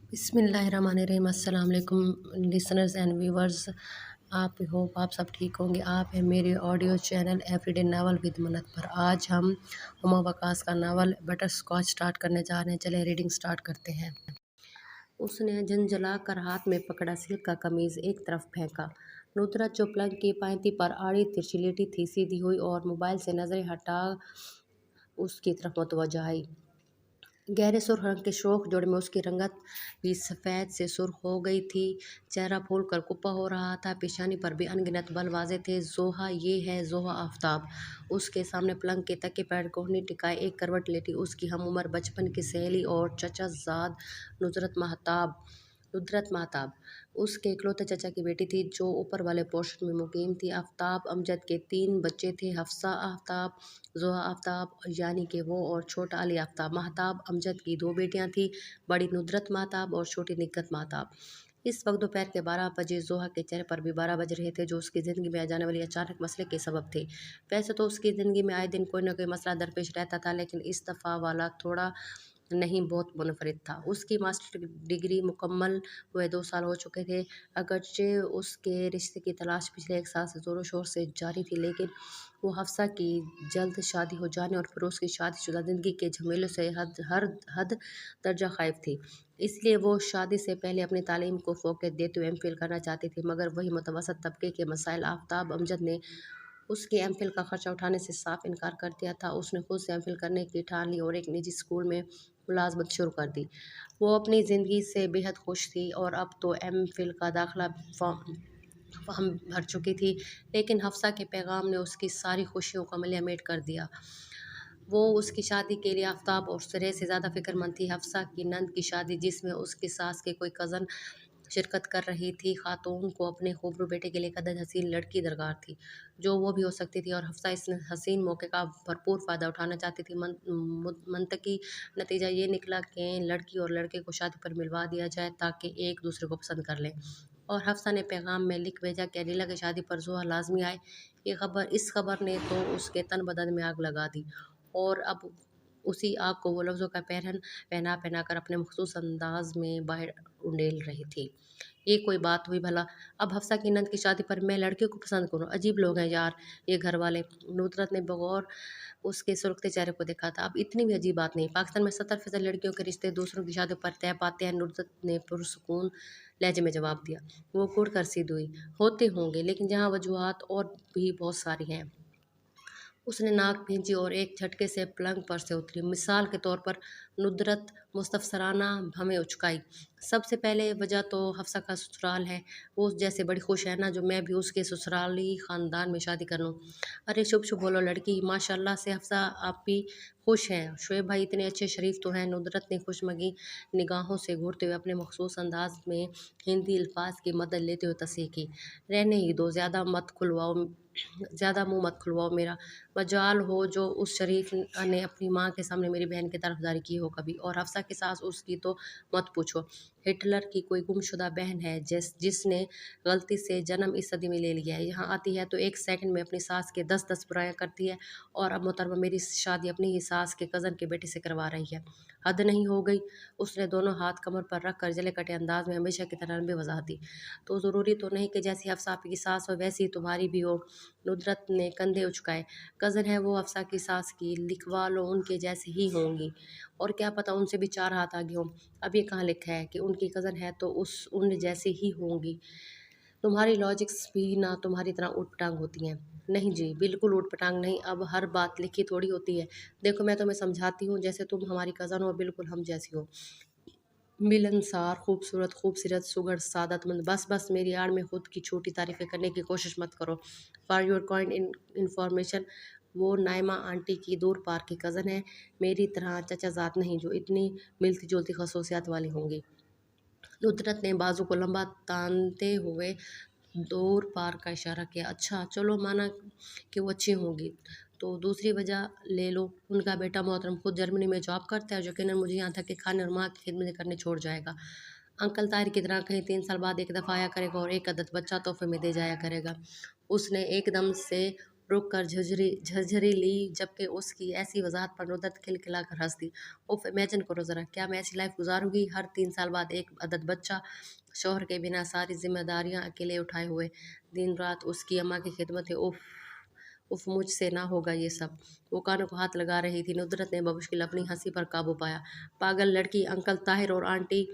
बिस्मिल्लाहिर्रहमानिर्रहीम। अस्सलाम वालेकुम लिसनर्स एंड व्यूवर्स। आप होप आप सब ठीक होंगे। आप हैं मेरे audio channel everyday novel with मन्नत पर। आज हम हुमा वकास का नावल बटर स्कॉच स्टार्ट करने जा रहे हैं। चले रीडिंग स्टार्ट करते हैं। उसने झंझला कर हाथ में पकड़ा सिल्क का कमीज़ एक तरफ फेंका। नुसरत जो पलंग की पायंती पर आड़ी तिरछी लेटी थी सीधी हुई और मोबाइल से नज़रें हटा उसकी तरफ मुतवज्जा आई। गहरे सुर्ख रंग के शोख जोड़े में उसकी रंगत भी सफ़ेद से सुर्ख हो गई थी। चेहरा फूल कर कुप्पा हो रहा था। पेशानी पर भी अनगिनत बल वाजे थे। जोहा, ये है जोहा आफ्ताब। उसके सामने पलंग के तकिए पर कोहनी टिकाए एक करवट लेटी उसकी हम उम्र बचपन की सहेली और चचाज़ाद नुसरत महताब उसके इकलौते चचा की बेटी थी जो ऊपर वाले पोर्शन में मुकीम थी। आफ्ताब अमजद के 3 बच्चे थे, हफ्सा आफ्ताब, जोहा आफ्ताब यानी कि वो, और छोटा अली आफ्ताब। महताब अमजद की 2 बेटियां थीं, बड़ी नुसरत महताब और छोटी निक्कत महताब। इस वक्त दोपहर के 12 बजे। जोहा के चेहरे पर भी 12 बज रहे थे जो उसकी ज़िंदगी में आ जाने वाली अचानक मसले के सबब थे। वैसे तो उसकी ज़िंदगी में आए दिन कोई न कोई मसला दरपेश रहता था, लेकिन इस दफ़ा वाला थोड़ा नहीं बहुत मुनफरिद था। उसकी मास्टर डिग्री मुकम्मल हुए 2 साल हो चुके थे। अगरचे उसके रिश्ते की तलाश पिछले 1 साल से ज़ोरों शोर से जारी थी, लेकिन वो हफ्सा की जल्द शादी हो जाने और फिर उसकी शादीशुदा ज़िंदगी के झमेलों से हद दर्जा खौफ थी। इसलिए वो शादी से पहले अपनी तालीम को फ़ोक़ियत देते हुए एमफ़िल करना चाहती थी, मगर वही मुतवस्सित तबके के मसाइल। आफ्ताब अमजद ने उसके एमफ़िल का खर्चा उठाने से साफ इनकार कर दिया था। उसने खुद से एमफ़िल करने की ठान ली और एक निजी स्कूल में मुलाजमत शुरू कर दी। वो अपनी ज़िंदगी से बेहद खुश थी और अब तो एमफ़िल का दाखिला फॉर्म भर चुकी थी, लेकिन हफ्सा के पैगाम ने उसकी सारी खुशियों को मलियामेट कर दिया। वो उसकी शादी के लिए आफ्ताब और सिरे से ज़्यादा फ़िक्रमंद थी। हफ्सा की नंद की शादी, जिसमें उसकी सास के कोई कज़न शिरकत कर रही थी, खातून को अपने खूबरू बेटे के लिए कदर हसीन लड़की दरकार थी, जो वो भी हो सकती थी, और हफ्सा इस हसीन मौके का भरपूर फ़ायदा उठाना चाहती थी। मंतकी नतीजा ये निकला कि लड़की और लड़के को शादी पर मिलवा दिया जाए ताकि एक दूसरे को पसंद कर लें। और हफ्सा ने पैगाम में लिख भेजा कि अलीला की शादी पर जोहा लाजमी आए। इस खबर ने तो उसके तन बदन में आग लगा दी, और अब उसी आग को वो लफ्ज़ों का पैरहन पहना पहना कर अपने मखसूस अंदाज में बाहर उंडेल रही थी। ये कोई बात हुई भला? अब हफ्सा की नंद की शादी पर मैं लड़के को पसंद करूँ? अजीब लोग हैं यार ये घर वाले। नुसरत ने बगौर उसके सुरखते चेहरे को देखा था। अब इतनी भी अजीब बात नहीं। पाकिस्तान में 70% लड़कियों के रिश्ते दूसरों की शादी पर तय पाते हैं। नुसरत ने पुरसुकून लहजे में जवाब दिया। वो कुड़ कर सीधी हुई। होते होंगे, लेकिन जहाँ वजूहात और भी बहुत सारी हैं। उसने नाक भींची और एक झटके से पलंग पर से उतरी। मिसाल के तौर पर, नुसरत मुस्तफसराना हमें उचकाई। सबसे पहले वजह तो हफ्सा का ससुराल है। वो उस जैसे बड़ी खुश है ना जो मैं भी उसके ससुराली ख़ानदान में शादी कर लूँ। अरे शुभ शुभ बोलो लड़की, माशाल्लाह से हफ्सा आप भी खुश हैं। शोएब भाई इतने अच्छे शरीफ तो हैं। नुसरत ने खुशमगी निगाहों से घूरते हुए अपने मखसूस अंदाज में हिंदी अल्फाज की मदद लेते हुए तस्वीर की। रहने ही दो, ज़्यादा मुंह मत खुलवाओ मेरा। मजाल हो जो उस शरीफ ने अपनी माँ के सामने मेरी बहन की तरफदारी की हो कभी। और हफ्सा की सास, उसकी तो मत पूछो। हिटलर की कोई गुमशुदा बहन है जिसने गलती से जन्म इस सदी में ले लिया है। यहाँ आती है तो 1 सेकंड में अपनी सास के 10-10 बुराइयां करती है, और अब मोहतरमा मेरी शादी अपनी ही सास के कज़न के बेटे से करवा रही है। हद नहीं हो गई? उसने दोनों हाथ कमर पर रख कर जले कटे अंदाज में हमेशा की तरह बेवजह दी। तो ज़रूरी तो नहीं कि जैसी हफ्सा आपकी सास हो वैसी ही तुम्हारी भी हो। नुसरत ने कंधे उचकाए। कज़न है वो हफ्सा की सास की, लिखवा लो उनके जैसे ही होंगी, और क्या पता उनसे भी 4 हाथ आगे हों। अब ये कहाँ लिखा है कि उनकी कज़न है तो उन जैसी ही होंगी? तुम्हारी लॉजिक्स भी ना तुम्हारी तरह ऊट-पटांग होती हैं। नहीं जी, बिल्कुल ऊट-पटांग नहीं। अब हर बात लिखी थोड़ी होती है। देखो मैं तुम्हें समझाती हूँ, जैसे तुम हमारी कज़न हो, बिल्कुल हम जैसी हो। मिलनसार, खूबसूरत, खूबसीरत, सुघड़, सादतमंद। बस मेरी आड़ में खुद की छोटी तारीफ़ें करने की कोशिश मत करो। फॉर योर काइंड इन्फॉर्मेशन, वो नाइमा आंटी की दूर पार की कज़न है, मेरी तरह चचाज़ाद नहीं जो इतनी मिलती-जुलती खसूसियात वाली होंगी। नुसरत ने बाजू को लंबा तानते हुए दूर पार का इशारा किया। अच्छा चलो माना कि वो अच्छी होंगी, तो दूसरी वजह ले लो। उनका बेटा मोहतरम खुद जर्मनी में जॉब करता है, यकीनन मुझे यहाँ तक कि खाने और माँ की खिदमत करने छोड़ जाएगा। अंकल ताहिर की तरह कहीं 3 साल बाद एक दफ़ा आया करेगा और एक अदद बच्चा तोहफे में दे जाया करेगा। उसने एकदम से रुक कर झरझरी ली, जबकि उसकी ऐसी वजाहत पर नुदरत खिलखिला कर हंस दी। उफ, इमेजिन करो ज़रा, क्या मैं ऐसी लाइफ गुजारूंगी? हर 3 साल बाद एक अदद बच्चा, शौहर के बिना सारी जिम्मेदारियां अकेले उठाए हुए, दिन रात उसकी अम्मा की खिदमत है। उफ, उफ, मुझसे ना होगा ये सब। वो कानों को हाथ लगा रही थी। नुदरत ने बमुश्किल अपनी हंसी पर काबू पाया। पागल लड़की, अंकल ताहिर और आंटी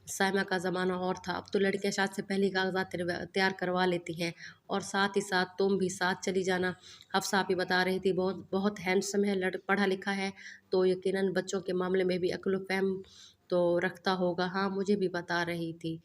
साइमा का ज़माना और था। अब तो लड़कियां शादी से पहले ही कागजात तैयार करवा लेती हैं, और साथ ही साथ तुम भी साथ चली जाना। हफ्सा आप ही बता रही थी, बहुत बहुत हैंडसम है, पढ़ा लिखा है, तो यकीनन बच्चों के मामले में भी अक्ल व फहम तो रखता होगा। हाँ, मुझे भी बता रही थी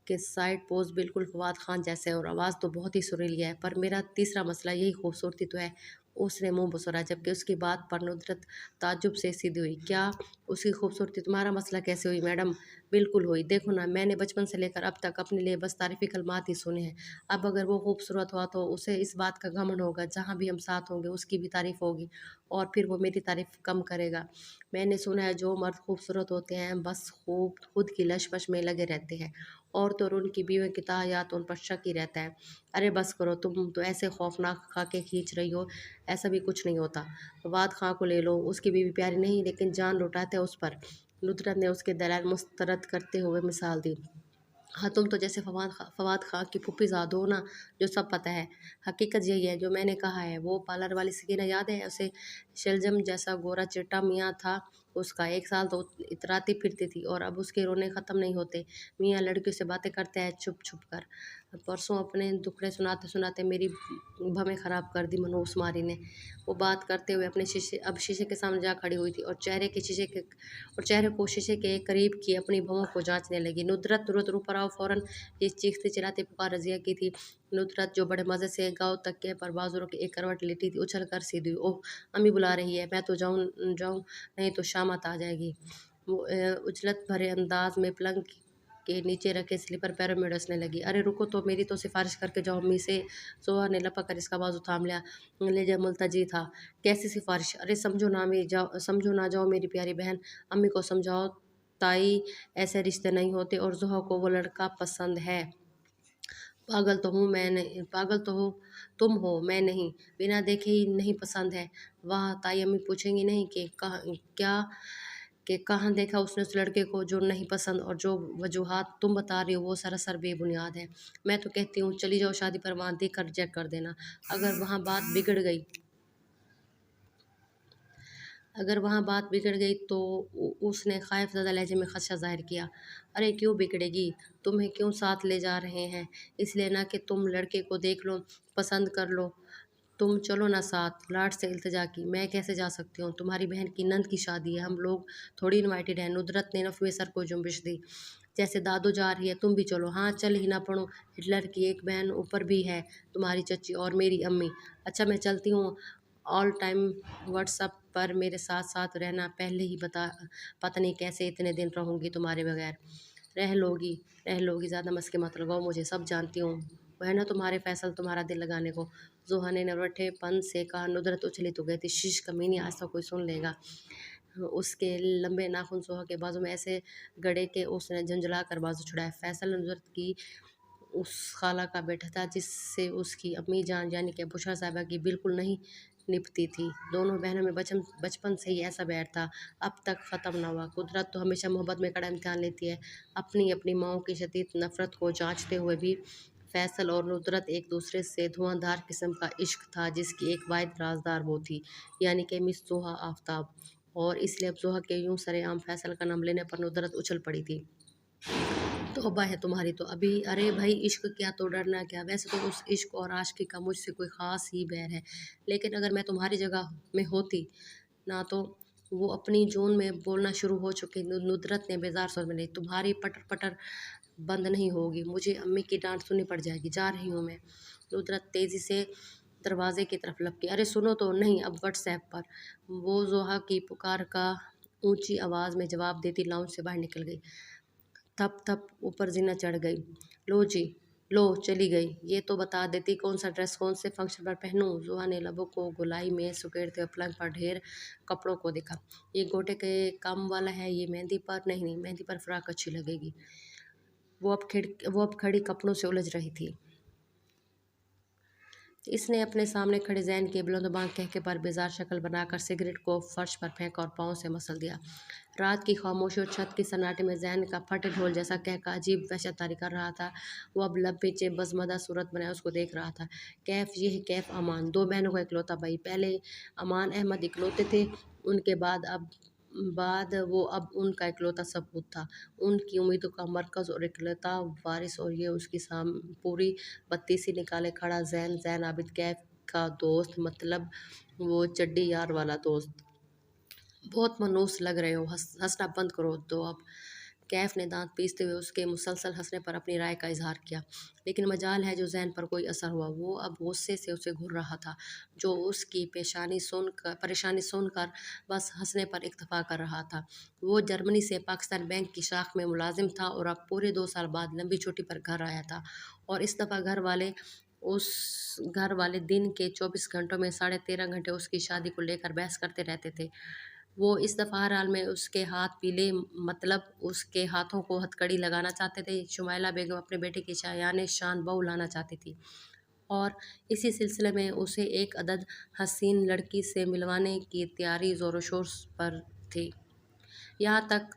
कि साइड पोज बिल्कुल फवाद खान जैसे, और आवाज़ तो बहुत ही सुरीली है। पर मेरा तीसरा मसला यही खूबसूरती तो है। उसने मुंह बसरा, जबकि उसकी बात पर नुदरत ताज्जुब से सीधी हुई। क्या उसकी खूबसूरती तुम्हारा मसला कैसे हुई मैडम? बिल्कुल हुई। देखो ना, मैंने बचपन से लेकर अब तक अपने लिए बस तारीफ़ी कलमात ही सुने हैं। अब अगर वो खूबसूरत हुआ तो उसे इस बात का घमंड होगा, जहाँ भी हम साथ होंगे उसकी भी तारीफ़ होगी, और फिर वो मेरी तारीफ़ कम करेगा। मैंने सुना है जो मर्द खूबसूरत होते हैं बस खूब खुद की लशपश में लगे रहते हैं, और तो और उनकी बीवियों की ताहयात उन पर शक ही रहता है। अरे बस करो, तुम तो ऐसे खौफनाक खाके खींच रही हो, ऐसा भी कुछ नहीं होता। फवाद खां को ले लो, उसकी बीवी प्यारी नहीं लेकिन जान लुटाते उस पर। नुदरत ने उसके दलाल मुस्तरद करते हुए मिसाल दी। हाँ, तुम तो जैसे फवाद खां की फूफीज़ाद हो ना, जो सब पता है। हकीकत यही है जो मैंने कहा है। वो पार्लर वाली सकीना याद है उसे? शलजम जैसा गोरा चिट्टा मियाँ था उसका। 1 साल तो इतराती फिरती थी, और अब उसके रोने ख़त्म नहीं होते। मियाँ लड़कियों से बातें करते हैं छुप छुप कर। परसों अपने दुखड़े सुनाते सुनाते मेरी भवें ख़राब कर दी मनहूस मारी ने। वो बात करते हुए अपने शीशे के सामने जा खड़ी हुई थी, और चेहरे को शीशे के करीब की अपनी भवों को जांचने लगी। नुदरत, तुरंत ऊपर आओ फौरन! ये चीखती चिल्लाती पुकार रजिया की थी। नुदरत, जो बड़े मज़े से गाँव तकिए पर बाजू रख एक करवट लेटी थी, उछल कर सीधी हुई। ओह, अम्मी बुला रही है, मैं तो जाऊं, नहीं तो शामत आ जाएगी। वो उजलत भरे अंदाज में पलंग के नीचे रखे स्लीपर पैरों में डसने लगी। अरे रुको तो, मेरी तो सिफारिश करके जाओ अम्मी से। सोहा ने लपक कर इसका बाजू थाम लिया। लेजा मुल्तजी था। कैसी सिफारिश? अरे समझो ना जाओ मेरी प्यारी बहन, अम्मी को समझाओ। ताई, ऐसे रिश्ते नहीं होते, और जोहा को वो लड़का पसंद है। पागल तो हूँ मैं नहीं, पागल तो हो तुम हो, मैं नहीं। बिना देखे ही नहीं पसंद है? वाह ताई, अम्मी पूछेंगी नहीं कि कहाँ क्या, कि कहाँ देखा उसने उस लड़के को जो नहीं पसंद, और जो वजूहात तुम बता रही हो वो सरासर बेबुनियाद है। मैं तो कहती हूँ चली जाओ शादी पर वहाँ देख कर रिजेक्ट कर देना। अगर वहाँ बात बिगड़ गई अगर वहाँ बात बिगड़ गई तो उसने ख़ौफ़ज़दा लहजे में ख़दशा ज़ाहिर किया। अरे क्यों बिगड़ेगी? तुम्हें क्यों साथ ले जा रहे हैं? इसलिए ना कि तुम लड़के को देख लो, पसंद कर लो। तुम चलो ना साथ। लाड से इल्तिजा की। मैं कैसे जा सकती हूँ? तुम्हारी बहन की नंद की शादी है, हम लोग थोड़ी इनवाइटेड हैं। नुदरत ने नफ़ में सर को जुम्बिश दी। जैसे दादू जा रही है तुम भी चलो। हाँ, चल ही ना पड़ो। हिटलर की एक बहन ऊपर भी है, तुम्हारी चची और मेरी अम्मी। अच्छा, मैं चलती हूँ। ऑल टाइम व्हाट्सअप पर मेरे साथ साथ रहना। पहले ही पता नहीं कैसे इतने दिन रहूँगी तुम्हारे बगैर। रह लोगी, ज़्यादा मस्के मत लगाओ, मुझे सब जानती हूँ। वह है ना तुम्हारे फैसल, तुम्हारा दिल लगाने को। जोहा ने नवठेपन से कहा। नुदरत उछली तो गई थी। शीश कमीनी, आज तो कोई सुन लेगा। उसके लंबे नाखून जोहा के बाजू में ऐसे गड़े के उसने झंझला कर बाजू छुड़ाया। फैसल नुदरत की उस खाला का बेटा था जिससे उसकी अम्मी जान यानी कि बुशरा साहिबा की बिल्कुल नहीं निपती थी। दोनों बहनों में बचपन से ही ऐसा बैर था, अब तक ख़त्म ना हुआ। कुदरत तो हमेशा मोहब्बत में कड़ा इम्तिहान लेती है। अपनी अपनी माओं की शदीद नफ़रत को जांचते हुए भी फैसल और नुदरत एक दूसरे से धुआंधार किस्म का इश्क था, जिसकी एक वाहिद राजदार वो थी, यानी कि मिस जोहा आफ्ताब। और इसलिए अब जोहा के यूं सरेआम फैसल का नाम लेने पर नुदरत उछल पड़ी थी। तौबा है तुम्हारी तो अभी। अरे भाई, इश्क क्या तो डरना क्या? वैसे तो उस इश्क और आशिकी का मुझसे कोई ख़ास ही बैर है, लेकिन अगर मैं तुम्हारी जगह में होती ना, तो वो अपनी जून में बोलना शुरू हो चुकी। नुदरत ने बेजार स्वर में नहीं, तुम्हारी पटर पटर बंद नहीं होगी, मुझे अम्मी की डांट सुननी पड़ जाएगी। जा रही हूँ मैं। नुदरत तेज़ी से दरवाजे की तरफ लपकी। अरे सुनो तो, नहीं, अब व्हाट्सएप पर। वो जोहा की पुकार का ऊंची आवाज़ में जवाब देती लाउंज से बाहर निकल गई। थप थप ऊपर जीना चढ़ गई। लो जी, लो चली गई। ये तो बता देती कौन सा ड्रेस कौन से फंक्शन पर पहनूं। जुहा ने लबों को गोलाई में सुकेड़ते हुए पलंग पर ढेर कपड़ों को देखा। ये गोटे के काम वाला है, ये मेहंदी पर नहीं, नहीं मेहंदी पर फ्रॉक अच्छी लगेगी। वो अब खड़ी कपड़ों से उलझ रही थी। اس نے اپنے سامنے کھڑے زین کی بلند و بانگ کہکے پر بیزار شکل بنا کر سگریٹ کو فرش پر پھینکا اور پاؤں سے مسل دیا۔ رات کی خاموشی اور چھت کی سناٹے میں زین کا پھٹے ڈھول جیسا کہکا عجیب وحشت طاری کر رہا تھا۔ وہ اب لب پیچے بزمدہ صورت بنائے اس کو دیکھ رہا تھا۔ کیف، یہ ہے کیف امان، دو بہنوں کا اکلوتا بھائی۔ پہلے امان احمد اکلوتے تھے، ان کے بعد وہ اب ان کا اکلوتا ثبوت تھا، ان کی امیدوں کا مرکز اور اکلوتا وارث، اور یہ اس کی پوری بتیسی نکالے کھڑا زین عابد، کیف کا دوست، مطلب وہ چڈی یار والا دوست۔ بہت منحوس لگ رہے ہو، ہنسنا بند کرو دو اب۔ کیف نے دانت پیستے ہوئے اس کے مسلسل ہنسنے پر اپنی رائے کا اظہار کیا، لیکن مجال ہے جو زین پر کوئی اثر ہوا۔ وہ اب غصے سے اسے گھور رہا تھا، جو اس کی پریشانی سن کر بس ہنسنے پر اکتفا کر رہا تھا۔ وہ جرمنی سے پاکستان بینک کی شاخ میں ملازم تھا اور اب پورے 2 سال بعد لمبی چھٹی پر گھر آیا تھا، اور اس دفعہ گھر والے دن کے 24 گھنٹوں میں 13.5 گھنٹے اس کی شادی کو لے کر بحث کرتے رہتے تھے۔ وہ اس دفعہ ہر حال میں اس کے ہاتھ پیلے، مطلب اس کے ہاتھوں کو ہتھکڑی لگانا چاہتے تھے۔ شمائلہ بیگم اپنے بیٹے کی شایان شان بہو لانا چاہتی تھی، اور اسی سلسلے میں اسے ایک عدد حسین لڑکی سے ملوانے کی تیاری زور و شور پر تھی۔ یہاں تک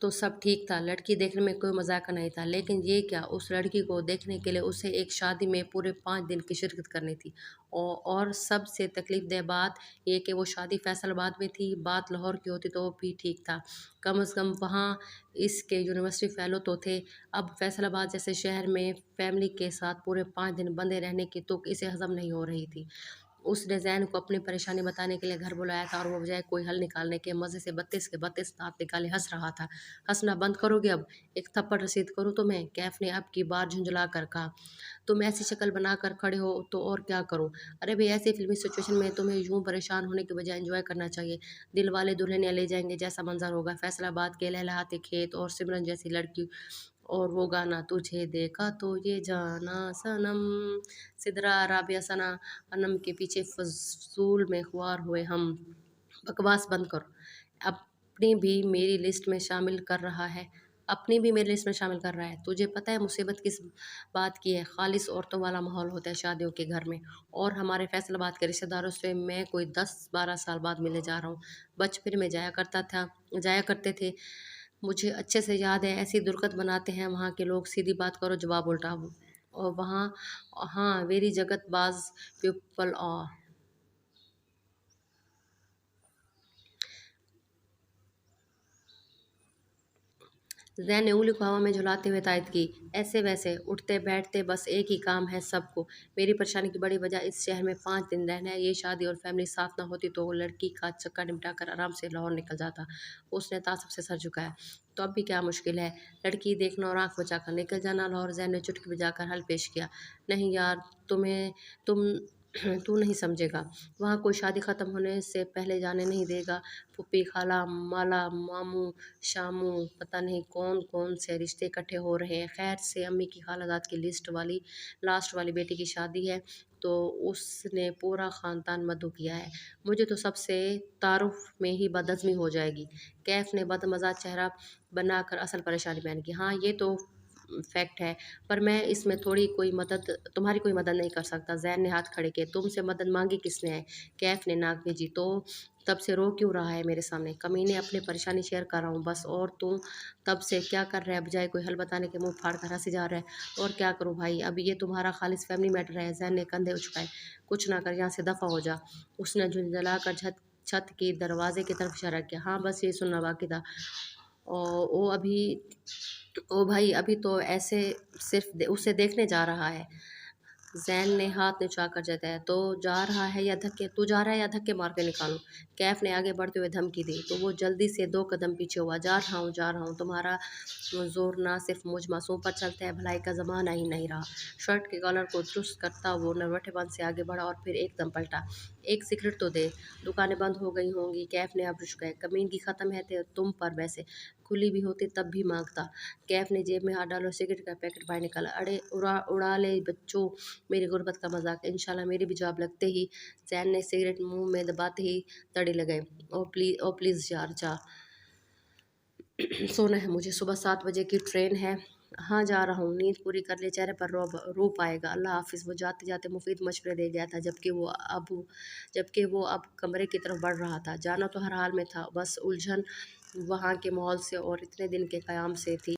تو سب ٹھیک تھا، لڑکی دیکھنے میں کوئی مذاق نہیں تھا، لیکن یہ کیا، اس لڑکی کو دیکھنے کے لیے اسے ایک شادی میں پورے 5 دن کی شرکت کرنی تھی، اور سب سے تکلیف دہ بات یہ کہ وہ شادی فیصل آباد میں تھی۔ بات لاہور کی ہوتی تو بھی ٹھیک تھا، کم از کم وہاں اس کے یونیورسٹی فیلو تو تھے۔ اب فیصل آباد جیسے شہر میں فیملی کے ساتھ پورے 5 دن بندھے رہنے کی تک اسے ہضم نہیں ہو رہی تھی۔ اس نے زین کو اپنی پریشانی بتانے کے لیے گھر بلایا تھا، اور وہ بجائے کوئی حل نکالنے کے مزے سے 32 کے 32 دانت نکالے ہنس رہا تھا۔ ہنسنا بند کرو گے اب؟ ایک تھپڑ رسید کروں تمہیں؟ کیف نے اب کی بار جھنجھلا کر کہا۔ تم ایسی شکل بنا کر کھڑے ہو تو اور کیا کروں؟ ارے بھئی، ایسی فلمی سچویشن میں تمہیں یوں پریشان ہونے کے بجائے انجوائے کرنا چاہیے۔ دل والے دلہنیاں لے جائیں گے جیسا منظر ہوگا، فیصل آباد کے لہلہاتے کھیت اور سمرن جیسی لڑکی، اور وہ گانا تجھے دیکھا تو یہ جانا صنم، سدرا رابعہ ثنا انم کے پیچھے فضول میں خوار ہوئے ہم۔ بکواس بند کرو۔ اپنی بھی میری لسٹ میں شامل کر رہا ہے؟ تجھے پتہ ہے مصیبت کس بات کی ہے؟ خالص عورتوں والا ماحول ہوتا ہے شادیوں کے گھر میں، اور ہمارے فیصل آباد کے رشتہ داروں سے میں کوئی 10-12 سال بعد ملنے جا رہا ہوں۔ بچپن میں جایا کرتے تھے، مجھے اچھے سے یاد ہے۔ ایسی درکت بناتے ہیں وہاں کے لوگ، سیدھی بات کرو جواب الٹا، اور وہاں ہاں ویری جگت باز پیپل زین نے انگلی کو ہوا میں جھلاتے ہوئے تائید کی۔ ایسے ویسے اٹھتے بیٹھتے بس ایک ہی کام ہے سب کو۔ میری پریشانی کی بڑی وجہ اس شہر میں 5 دن رہنا ہے۔ یہ شادی اور فیملی صاف نہ ہوتی تو وہ لڑکی کا چکا نمٹا کر آرام سے لاہور نکل جاتا۔ اس نے تعصب سے سر جھکایا۔ تو اب بھی کیا مشکل ہے؟ لڑکی دیکھنا اور آنکھ بچا کر نکل جانا لاہور۔ زین نے چٹکی بجا کر حل پیش کیا۔ نہیں یار، تو نہیں سمجھے گا، وہاں کوئی شادی ختم ہونے سے پہلے جانے نہیں دے گا۔ پھوپھی، خالہ، مالا، ماموں، شاموں، پتہ نہیں کون کون سے رشتے اکٹھے ہو رہے ہیں۔ خیر سے امی کی خالہ جات کی لاسٹ والی بیٹی کی شادی ہے تو اس نے پورا خاندان مدعو کیا ہے۔ مجھے تو سب سے تعارف میں ہی بدہضمی ہو جائے گی۔ کیف نے بدمزہ چہرہ بنا کر اصل پریشانی بیان کی۔ ہاں یہ تو فیکٹ ہے، پر میں اس میں تمہاری کوئی مدد نہیں کر سکتا۔ زین نے ہاتھ کھڑے کیے۔ تم سے مدد مانگی کس نے ہے؟ کیف نے ناک بھیجی۔ تو تب سے رو کیوں رہا ہے میرے سامنے؟ کمینے، اپنی پریشانی شیئر کر رہا ہوں بس، اور تو تب سے کیا کر رہا ہے؟ بجائے کوئی حل بتانے کے منہ پھاڑ کر ہنسی جا رہا ہے۔ اور کیا کروں بھائی، اب یہ تمہارا خالص فیملی میٹر ہے۔ زین نے کندھے اچکائے۔ کچھ نہ کر، یہاں سے دفع ہو جا۔ اس نے جھنجھلا کر چھت کی دروازے کی طرف اشارہ کیا۔ ہاں بس یہی سننا باقی تھا۔ او بھائی، ابھی تو ایسے صرف اسے دیکھنے جا رہا ہے۔ زین نے ہاتھ نچا کر جتایا۔ تو جا رہا ہے یا دھکے مار کے نکالوں؟ کیف نے آگے بڑھتے ہوئے دھمکی دی، تو وہ جلدی سے 2 قدم پیچھے ہوا۔ جا رہا ہوں، تمہارا زور نہ صرف مجھ معصوم پر چلتا ہے، بھلائی کا زمانہ ہی نہیں رہا۔ شرٹ کے کالر کو درست کرتا وہ نروٹے پن سے آگے بڑھا اور پھر ایک دم پلٹا۔ ایک سگریٹ تو دے، دکانیں بند ہو گئی ہوں گی۔ کیف نے اب رک گئے۔ کمینگی ختم ہے تم پر ویسے، کھلی بھی ہوتی تب بھی مانگتا۔ کیف نے جیب میں ہاتھ ڈالا اور سگریٹ کا پیکٹ باہر نکالا۔ اڑے اڑا لے بچوں میری غربت کا مذاق، انشاءاللہ میری بھی جاب لگتے ہی۔ زین نے سگریٹ منہ میں دباتے ہی تڑی لگائے۔ او پلیز یار جا، سونا ہے مجھے، صبح 7 بجے کی ٹرین ہے۔ ہاں جا رہا ہوں، نیند پوری کر لے، چہرے پر روپ آئے گا، اللہ حافظ۔ وہ جاتے جاتے مفید مشورے دے گیا تھا، جبکہ وہ اب کمرے کی طرف بڑھ رہا تھا۔ جانا تو ہر حال میں تھا، بس الجھن وہاں کے ماحول سے اور اتنے دن کے قیام سے تھی۔